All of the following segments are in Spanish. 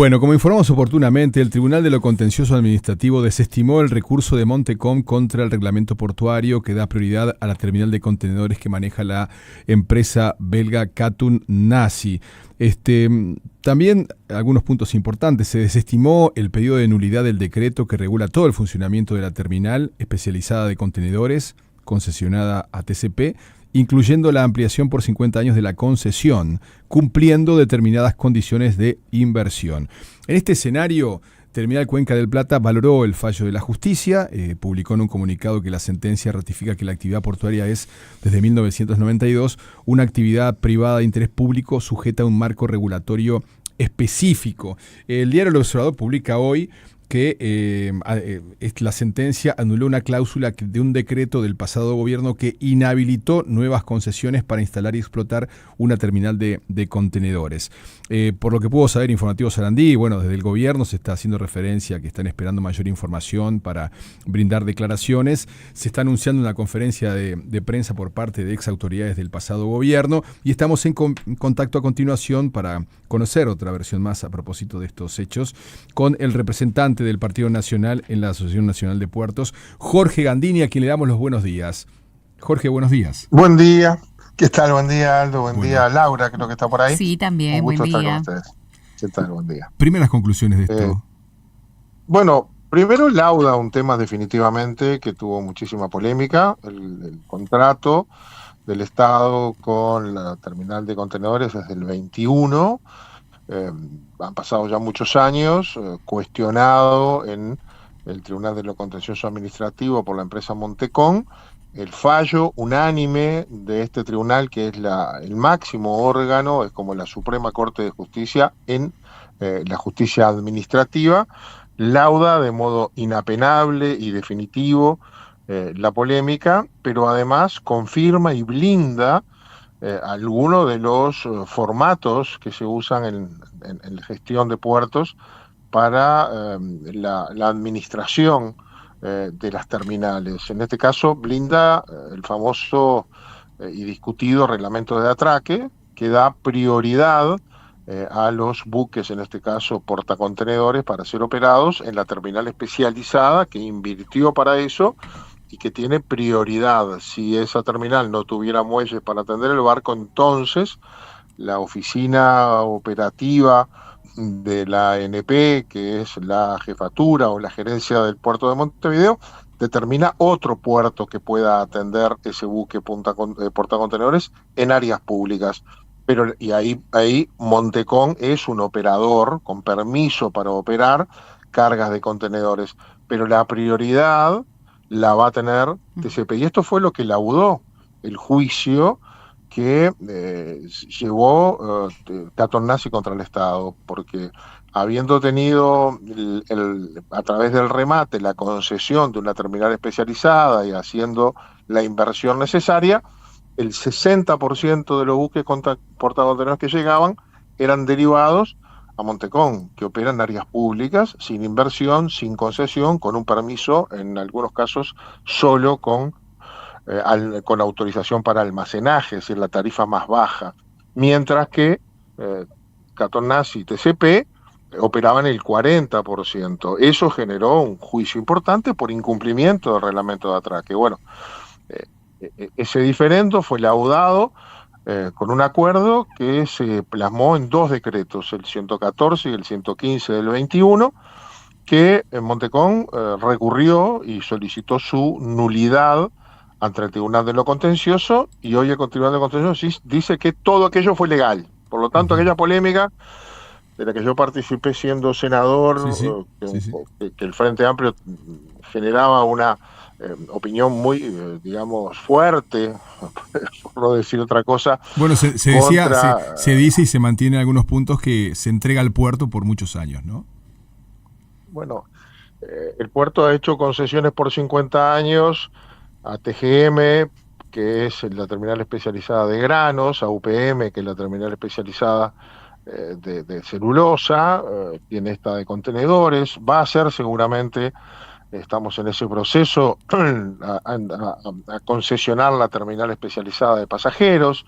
Bueno, como informamos oportunamente, el Tribunal de lo Contencioso Administrativo desestimó el recurso de Montecom contra el reglamento portuario que da prioridad a la terminal de contenedores que maneja la empresa belga Katun Nasi. También algunos puntos importantes. Se desestimó el pedido de nulidad del decreto que regula todo el funcionamiento de la terminal especializada de contenedores concesionada a TCP, incluyendo la ampliación por 50 años de la concesión, cumpliendo determinadas condiciones de inversión. En este escenario, Terminal Cuenca del Plata valoró el fallo de la justicia, publicó en un comunicado que la sentencia ratifica que la actividad portuaria es, desde 1992, una actividad privada de interés público sujeta a un marco regulatorio específico. El diario El Observador publica hoy que la sentencia anuló una cláusula de un decreto del pasado gobierno que inhabilitó nuevas concesiones para instalar y explotar una terminal de contenedores. Por lo que pudo saber Informativo Sarandí, bueno, desde el gobierno se está haciendo referencia a que están esperando mayor información para brindar declaraciones. Se está anunciando una conferencia de prensa por parte de ex autoridades del pasado gobierno y estamos en contacto a continuación para conocer otra versión más a propósito de estos hechos con el representante del Partido Nacional en la Asociación Nacional de Puertos, Jorge Gandini, a quien le damos los buenos días. Jorge, buenos días. Buen día. ¿Qué tal? Buen día, Aldo. Buen día, Laura, creo que está por ahí. Sí, también. Un gusto Buen día. estar con ustedes. ¿Qué tal? Buen día. Primeras conclusiones de esto. Bueno, primero lauda un tema definitivamente que tuvo muchísima polémica, el contrato del Estado con la terminal de contenedores desde el 21. Han pasado ya muchos años, cuestionado en el Tribunal de lo Contencioso Administrativo por la empresa Montecom. El fallo unánime de este tribunal, que es el máximo órgano, es como la Suprema Corte de Justicia en la justicia administrativa, lauda de modo inapenable y definitivo la polémica, pero además confirma y blinda algunos de los formatos que se usan en la gestión de puertos para la administración de las terminales. En este caso blinda el famoso y discutido reglamento de atraque, que da prioridad a los buques, en este caso portacontenedores, para ser operados en la terminal especializada que invirtió para eso y que tiene prioridad. Si esa terminal no tuviera muelles para atender el barco, entonces la oficina operativa de la ANP, que es la jefatura o la gerencia del puerto de Montevideo, determina otro puerto que pueda atender ese buque portacontenedores en áreas públicas. Y ahí Montecom es un operador con permiso para operar cargas de contenedores, pero la prioridad la va a tener TCP. Y esto fue lo que laudó el juicio que llevó Katun Nasi contra el Estado, porque habiendo tenido a través del remate la concesión de una terminal especializada y haciendo la inversión necesaria, el 60% de los buques portacontenedores que llegaban eran derivados a Montecom, que opera en áreas públicas, sin inversión, sin concesión, con un permiso, en algunos casos, solo con autorización para almacenaje, es decir, la tarifa más baja. Mientras que Katun Nasi y TCP operaban el 40%. Eso generó un juicio importante por incumplimiento del reglamento de atraque. Bueno, ese diferendo fue laudado con un acuerdo que se plasmó en dos decretos, el 114 y el 115 del 21, que Montecom recurrió y solicitó su nulidad ante el Tribunal de lo Contencioso, y hoy el Tribunal de lo Contencioso dice que todo aquello fue legal. Por lo tanto, aquella polémica de la que yo participé siendo senador, que el Frente Amplio generaba una opinión muy, digamos, fuerte, por no decir otra cosa. Bueno, se dice y se mantiene en algunos puntos que se entrega al puerto por muchos años, ¿no? Bueno, el puerto ha hecho concesiones por 50 años a TGM, que es la terminal especializada de granos, a UPM, que es la terminal especializada de celulosa, tiene esta de contenedores, va a ser seguramente, estamos en ese proceso, a concesionar la terminal especializada de pasajeros.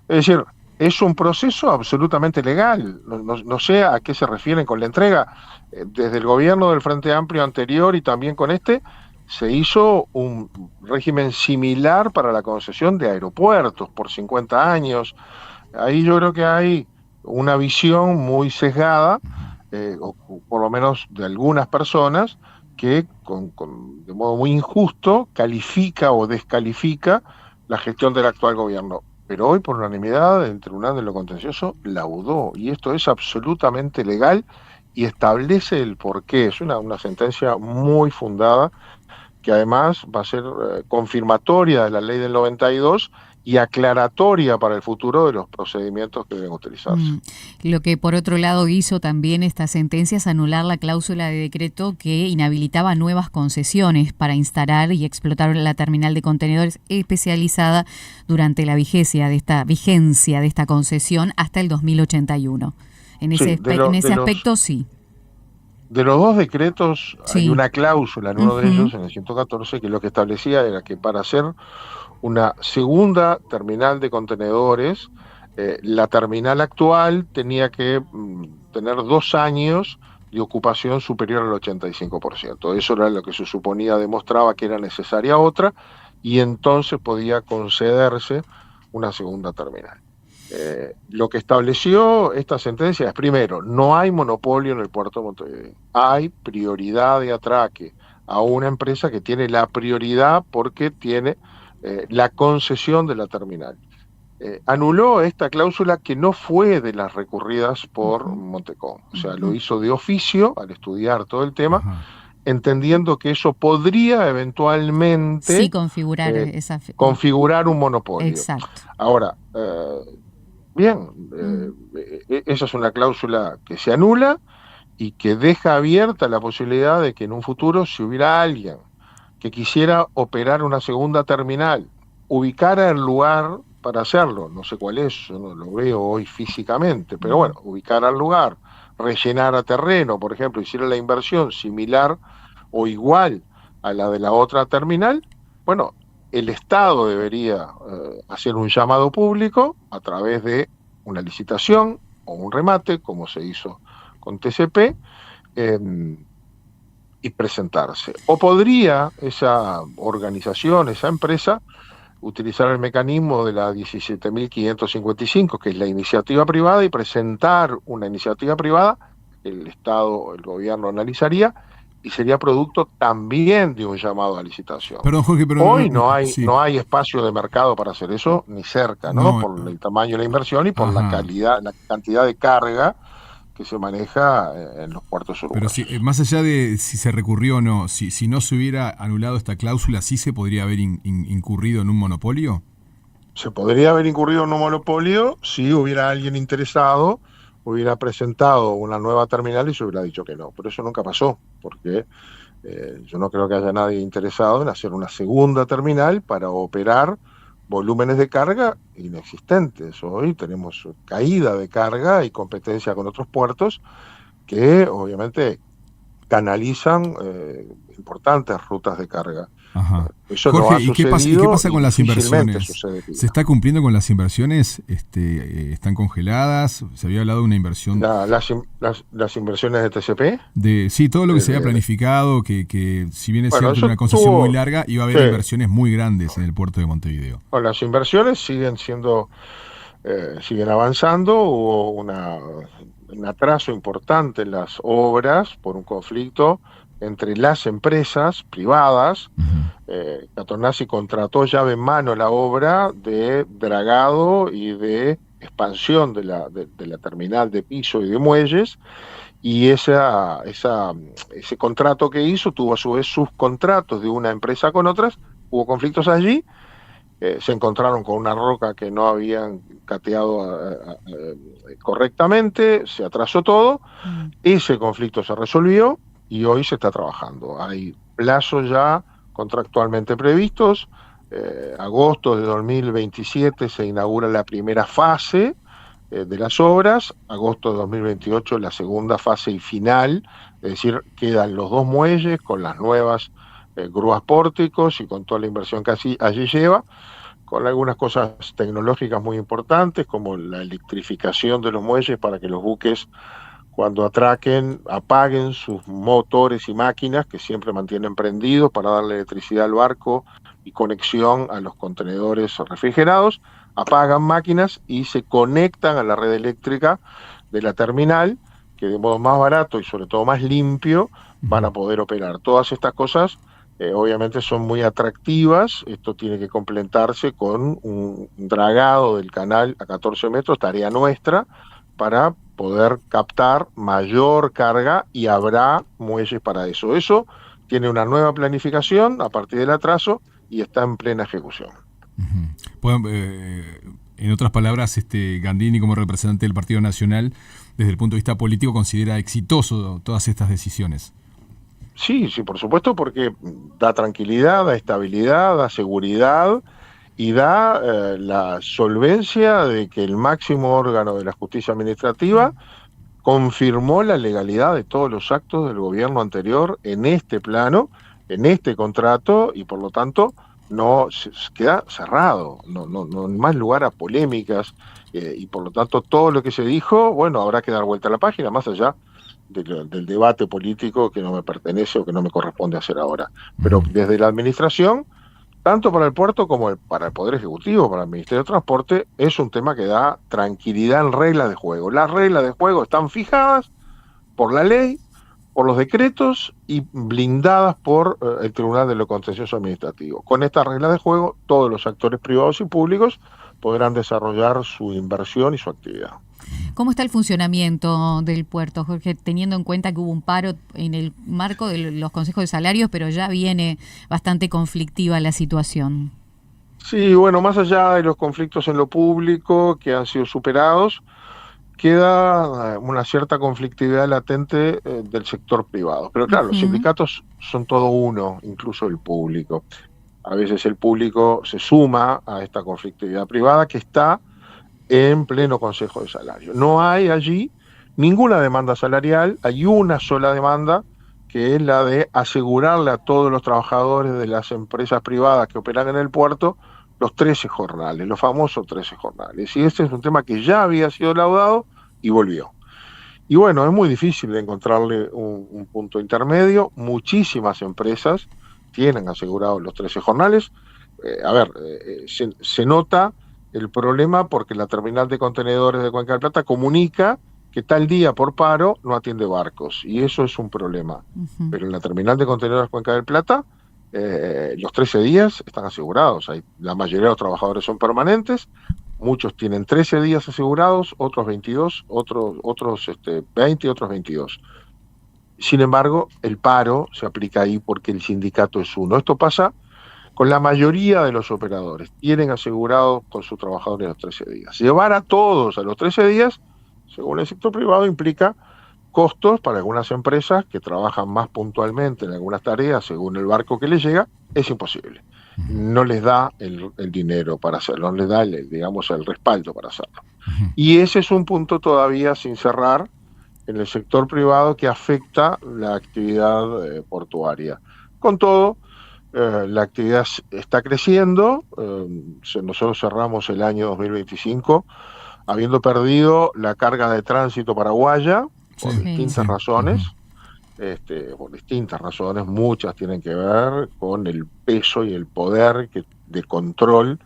Es decir, Es un proceso absolutamente legal. No sé a qué se refieren con la entrega. Desde el gobierno del Frente Amplio anterior y también con este, se hizo un régimen similar para la concesión de aeropuertos por 50 años. Ahí yo creo que hay una visión muy sesgada, o por lo menos de algunas personas, que de modo muy injusto califica o descalifica la gestión del actual gobierno. Pero hoy, por unanimidad, el Tribunal de lo Contencioso laudó, y esto es absolutamente legal y establece el porqué. Es una sentencia muy fundada, que además va a ser confirmatoria de la ley del 92 y aclaratoria para el futuro de los procedimientos que deben utilizarse. Lo que por otro lado hizo también esta sentencia es anular la cláusula de decreto que inhabilitaba nuevas concesiones para instalar y explotar la terminal de contenedores especializada durante la vigencia de esta concesión hasta el 2081. En ese aspecto sí. De los dos decretos Sí. hay una cláusula en uno de ellos, en el 114, que lo que establecía era que para hacer una segunda terminal de contenedores, la terminal actual tenía que tener 2 años de ocupación superior al 85%. Eso era lo que se suponía, demostraba que era necesaria otra, y entonces podía concederse una segunda terminal. Lo que estableció esta sentencia es, primero, no hay monopolio en el puerto de Montevideo, hay prioridad de atraque a una empresa que tiene la prioridad porque tiene la concesión de la terminal. Anuló esta cláusula que no fue de las recurridas por Montecom, o sea, lo hizo de oficio al estudiar todo el tema, entendiendo que eso podría eventualmente sí, configurar un monopolio. Exacto. Ahora, bien, esa es una cláusula que se anula y que deja abierta la posibilidad de que en un futuro, si hubiera alguien que quisiera operar una segunda terminal, ubicara el lugar para hacerlo, no sé cuál es, yo no lo veo hoy físicamente, pero bueno, ubicara el lugar, rellenara terreno, por ejemplo, hiciera la inversión similar o igual a la de la otra terminal, bueno, el Estado debería hacer un llamado público a través de una licitación o un remate, como se hizo con TCP, y presentarse. O podría esa organización, esa empresa, utilizar el mecanismo de la 17.555, que es la iniciativa privada, y presentar una iniciativa privada, el Estado, el gobierno analizaría, y sería producto también de un llamado a licitación. Perdón, Jorge, pero hoy no hay espacio de mercado para hacer eso, ni cerca, ¿no? Por el tamaño de la inversión y por la cantidad de carga que se maneja en los puertos uruguayos. Pero más allá de si se recurrió o no, si no se hubiera anulado esta cláusula, ¿sí se podría haber incurrido en un monopolio? Se podría haber incurrido en un monopolio si hubiera alguien interesado, hubiera presentado una nueva terminal y se hubiera dicho que no. Pero eso nunca pasó, porque yo no creo que haya nadie interesado en hacer una segunda terminal para operar volúmenes de carga inexistentes. Hoy tenemos caída de carga y competencia con otros puertos que obviamente canalizan importantes rutas de carga. Ajá. Eso Jorge, no ha ¿y qué pasa con las inversiones? ¿Se está cumpliendo con las inversiones? ¿Están congeladas? ¿Se había hablado de una inversión? ¿Las inversiones de TCP? Sí, todo lo que se había planificado, que si bien es cierto una concesión muy larga, iba a haber inversiones muy grandes en el puerto de Montevideo. Bueno, las inversiones siguen avanzando. Hubo un atraso importante en las obras por un conflicto entre las empresas privadas. Catornazzi contrató llave en mano la obra de dragado y de expansión de la terminal de piso y de muelles, y ese contrato que hizo tuvo a su vez subcontratos de una empresa con otras, hubo conflictos allí, se encontraron con una roca que no habían cateado correctamente, se atrasó todo, ese conflicto se resolvió y hoy se está trabajando. Hay plazos ya contractualmente previstos. Agosto de 2027 se inaugura la primera fase de las obras, agosto de 2028 la segunda fase y final, es decir, quedan los 2 muelles con las nuevas grúas pórticos y con toda la inversión que allí lleva, con algunas cosas tecnológicas muy importantes, como la electrificación de los muelles para que los buques, cuando atraquen, apaguen sus motores y máquinas que siempre mantienen prendidos para darle electricidad al barco y conexión a los contenedores refrigerados, apagan máquinas y se conectan a la red eléctrica de la terminal, que de modo más barato y sobre todo más limpio van a poder operar. Todas estas cosas obviamente son muy atractivas. Esto tiene que complementarse con un dragado del canal a 14 metros, tarea nuestra, para poder captar mayor carga, y habrá muelles para eso. Eso tiene una nueva planificación a partir del atraso y está en plena ejecución. En otras palabras, Gandini, como representante del Partido Nacional, desde el punto de vista político, considera exitoso todas estas decisiones. Sí, por supuesto, porque da tranquilidad, da estabilidad, da seguridad y da la solvencia de que el máximo órgano de la justicia administrativa confirmó la legalidad de todos los actos del gobierno anterior en este plano, en este contrato, y por lo tanto no se queda cerrado, no hay más lugar a polémicas, y por lo tanto todo lo que se dijo, bueno, habrá que dar vuelta a la página, más allá del debate político que no me pertenece o que no me corresponde hacer ahora. Pero desde la administración, tanto para el puerto como para el Poder Ejecutivo, para el Ministerio de Transporte, es un tema que da tranquilidad en reglas de juego. Las reglas de juego están fijadas por la ley, por los decretos y blindadas por el Tribunal de lo Contencioso Administrativo. Con estas reglas de juego, todos los actores privados y públicos podrán desarrollar su inversión y su actividad. ¿Cómo está el funcionamiento del puerto, Jorge, teniendo en cuenta que hubo un paro en el marco de los consejos de salarios, pero ya viene bastante conflictiva la situación? Sí, bueno, más allá de los conflictos en lo público que han sido superados, queda una cierta conflictividad latente del sector privado. Pero claro, los sindicatos son todo uno, incluso el público. A veces el público se suma a esta conflictividad privada que está en pleno Consejo de Salario. No hay allí ninguna demanda salarial, hay una sola demanda, que es la de asegurarle a todos los trabajadores de las empresas privadas que operan en el puerto los 13 jornales, los famosos 13 jornales. Y este es un tema que ya había sido laudado y volvió. Y bueno, es muy difícil de encontrarle un punto intermedio. Muchísimas empresas tienen asegurados los 13 jornales. Se nota el problema porque la terminal de contenedores de Cuenca del Plata comunica que tal día por paro no atiende barcos, y eso es un problema. Pero en la terminal de contenedores de Cuenca del Plata los 13 días están asegurados. La mayoría de los trabajadores son permanentes, muchos tienen 13 días asegurados, otros 22, otros 20 y otros 22. Sin embargo, el paro se aplica ahí porque el sindicato es uno. Esto pasa con la mayoría de los operadores, tienen asegurados con sus trabajadores los 13 días. Llevar a todos a los 13 días, según el sector privado, implica costos para algunas empresas que trabajan más puntualmente en algunas tareas, según el barco que les llega, es imposible. No les da el dinero para hacerlo, no les da el respaldo para hacerlo. Y ese es un punto todavía sin cerrar en el sector privado que afecta la actividad portuaria. Con todo, la actividad está creciendo. Nosotros cerramos el año 2025 habiendo perdido la carga de tránsito paraguaya por distintas razones. Por distintas razones, muchas tienen que ver con el peso y el poder de control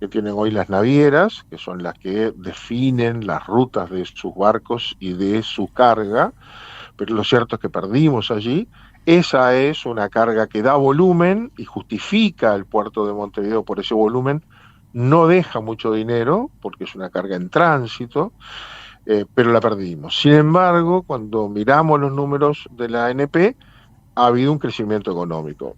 que tienen hoy las navieras, que son las que definen las rutas de sus barcos y de su carga. Pero lo cierto es que perdimos allí. Esa es una carga que da volumen y justifica el puerto de Montevideo por ese volumen. No deja mucho dinero porque es una carga en tránsito, pero la perdimos. Sin embargo, cuando miramos los números de la ANP, ha habido un crecimiento económico,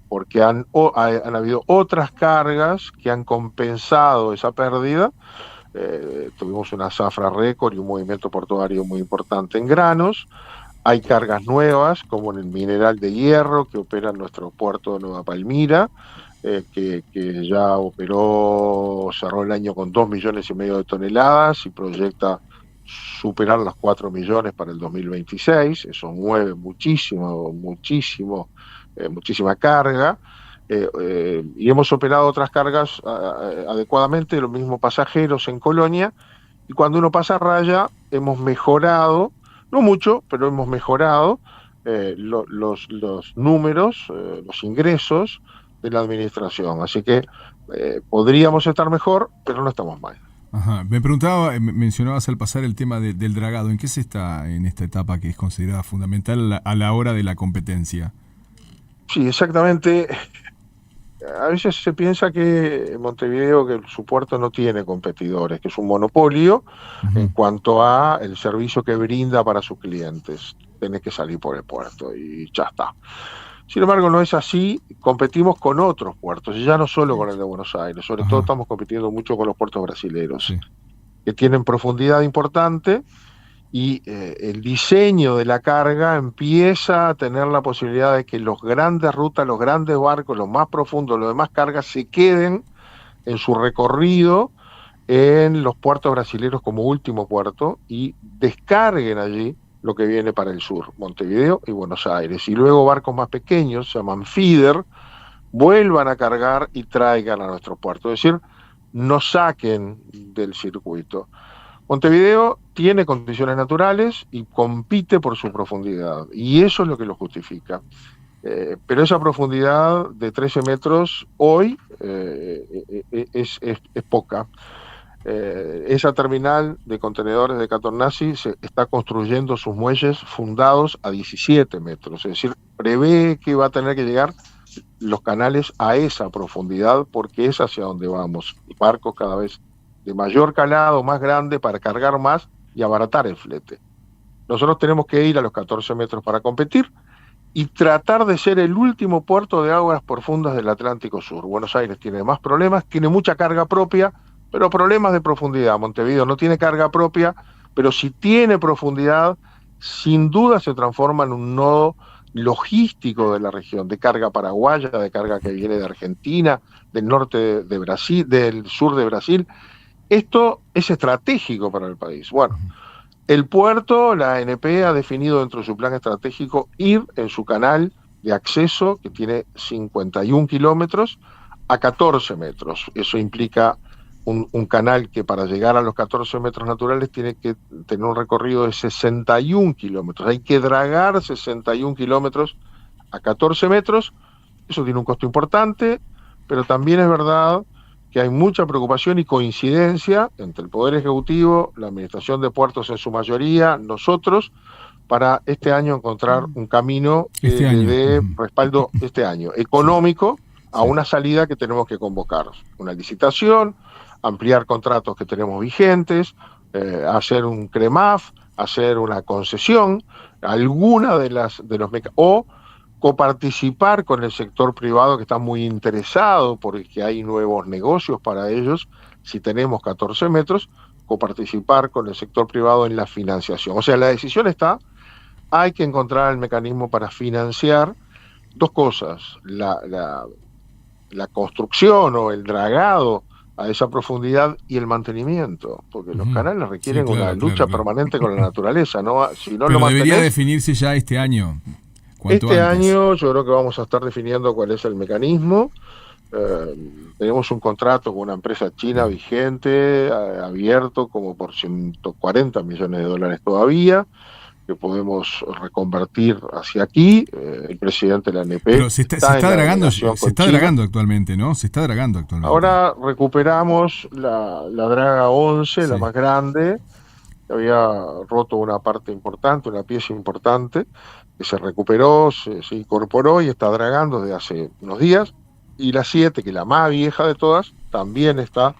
porque han habido otras cargas que han compensado esa pérdida. Tuvimos una zafra récord y un movimiento portuario muy importante en granos. Hay cargas nuevas, como en el mineral de hierro, que opera en nuestro puerto de Nueva Palmira, que ya cerró el año con 2,5 millones de toneladas y proyecta superar los 4 millones para el 2026. Eso mueve muchísima carga. y hemos operado otras cargas adecuadamente, los mismos pasajeros en Colonia, y cuando uno pasa raya hemos mejorado, no mucho, pero hemos mejorado los números, los ingresos de la administración. Así que podríamos estar mejor, pero no estamos mal. Ajá. Me preguntaba, mencionabas al pasar el tema del dragado. ¿En qué se está en esta etapa que es considerada fundamental a la hora de la competencia? Sí, exactamente. A veces se piensa que Montevideo, que su puerto no tiene competidores, que es un monopolio en cuanto a el servicio que brinda para sus clientes. Tenés que salir por el puerto y ya está. Sin embargo, no es así. Competimos con otros puertos, y ya no solo con el de Buenos Aires. Sobre todo estamos compitiendo mucho con los puertos brasileños, que tienen profundidad importante, y el diseño de la carga empieza a tener la posibilidad de que los grandes rutas, los grandes barcos, los más profundos, los demás cargas, se queden en su recorrido en los puertos brasileños como último puerto y descarguen allí lo que viene para el sur, Montevideo y Buenos Aires. Y luego barcos más pequeños, se llaman feeder, vuelvan a cargar y traigan a nuestro puerto. Es decir, nos saquen del circuito. Montevideo tiene condiciones naturales y compite por su profundidad, y eso es lo que lo justifica. Pero esa profundidad de 13 metros hoy es poca. Esa terminal de contenedores de Catornasi se está construyendo sus muelles fundados a 17 metros, es decir, prevé que va a tener que llegar los canales a esa profundidad, porque es hacia donde vamos. Barcos cada vez de mayor calado, más grande, para cargar más y abaratar el flete. Nosotros tenemos que ir a los 14 metros para competir y tratar de ser el último puerto de aguas profundas del Atlántico Sur. Buenos Aires tiene más problemas, tiene mucha carga propia, pero problemas de profundidad. Montevideo no tiene carga propia, pero si tiene profundidad, sin duda se transforma en un nodo logístico de la región, de carga paraguaya, de carga que viene de Argentina, del norte de Brasil, del sur de Brasil. Esto es estratégico para el país. Bueno, el puerto, la ANP ha definido dentro de su plan estratégico ir en su canal de acceso, que tiene 51 kilómetros, a 14 metros. Eso implica un canal que para llegar a los 14 metros naturales tiene que tener un recorrido de 61 kilómetros. Hay que dragar 61 kilómetros a 14 metros. Eso tiene un costo importante, pero también es verdad que hay mucha preocupación y coincidencia entre el Poder Ejecutivo, la Administración de Puertos en su mayoría, nosotros, para este año encontrar un camino de respaldo este año, económico, a una salida que tenemos que convocar. Una licitación, ampliar contratos que tenemos vigentes, hacer un CREMAF, hacer una concesión, alguna de los o coparticipar con el sector privado, que está muy interesado porque hay nuevos negocios para ellos. Si tenemos 14 metros, coparticipar con el sector privado en la financiación. O sea, la decisión está, hay que encontrar el mecanismo para financiar dos cosas: la construcción o el dragado a esa profundidad y el mantenimiento, porque los canales requieren una lucha permanente con la naturaleza, ¿no? Si no Pero debería definirse ya este año. Este año yo creo que vamos a estar definiendo cuál es el mecanismo. Tenemos un contrato con una empresa china vigente, abierto como por 140 millones de dólares todavía, que podemos reconvertir hacia aquí. El presidente de la ANP Pero se está dragando actualmente, ¿no? Se está dragando actualmente. Ahora recuperamos la draga 11, la más grande, que había roto una parte importante, una pieza importante, que se recuperó, se incorporó y está dragando desde hace unos días. Y la 7, que es la más vieja de todas, también está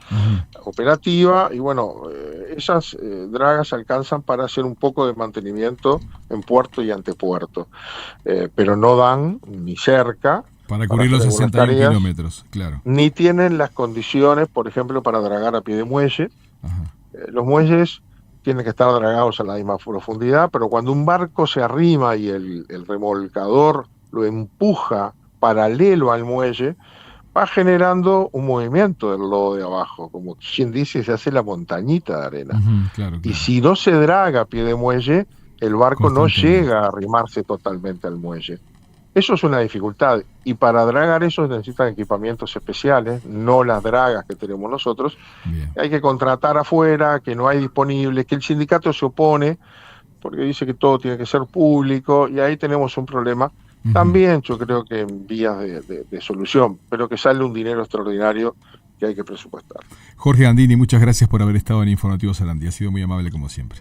operativa. Y bueno, esas dragas alcanzan para hacer un poco de mantenimiento en puerto y antepuerto, pero no dan ni cerca para cubrir los 61 kilómetros, claro. Ni tienen las condiciones, por ejemplo, para dragar a pie de muelle. Los muelles tienen que estar dragados a la misma profundidad, pero cuando un barco se arrima y el remolcador lo empuja paralelo al muelle, va generando un movimiento del lodo de abajo, como quien dice, se hace la montañita de arena. Claro. Y si no se draga a pie de muelle, el barco no llega a arrimarse totalmente al muelle. Eso es una dificultad, y para dragar eso necesitan equipamientos especiales, no las dragas que tenemos nosotros. Bien. Hay que contratar afuera, que no hay disponibles, que el sindicato se opone porque dice que todo tiene que ser público, y ahí tenemos un problema. También yo creo que en vías de solución, pero que sale un dinero extraordinario que hay que presupuestar. Jorge Gandini, muchas gracias por haber estado en Informativo Sarandí. Ha sido muy amable como siempre.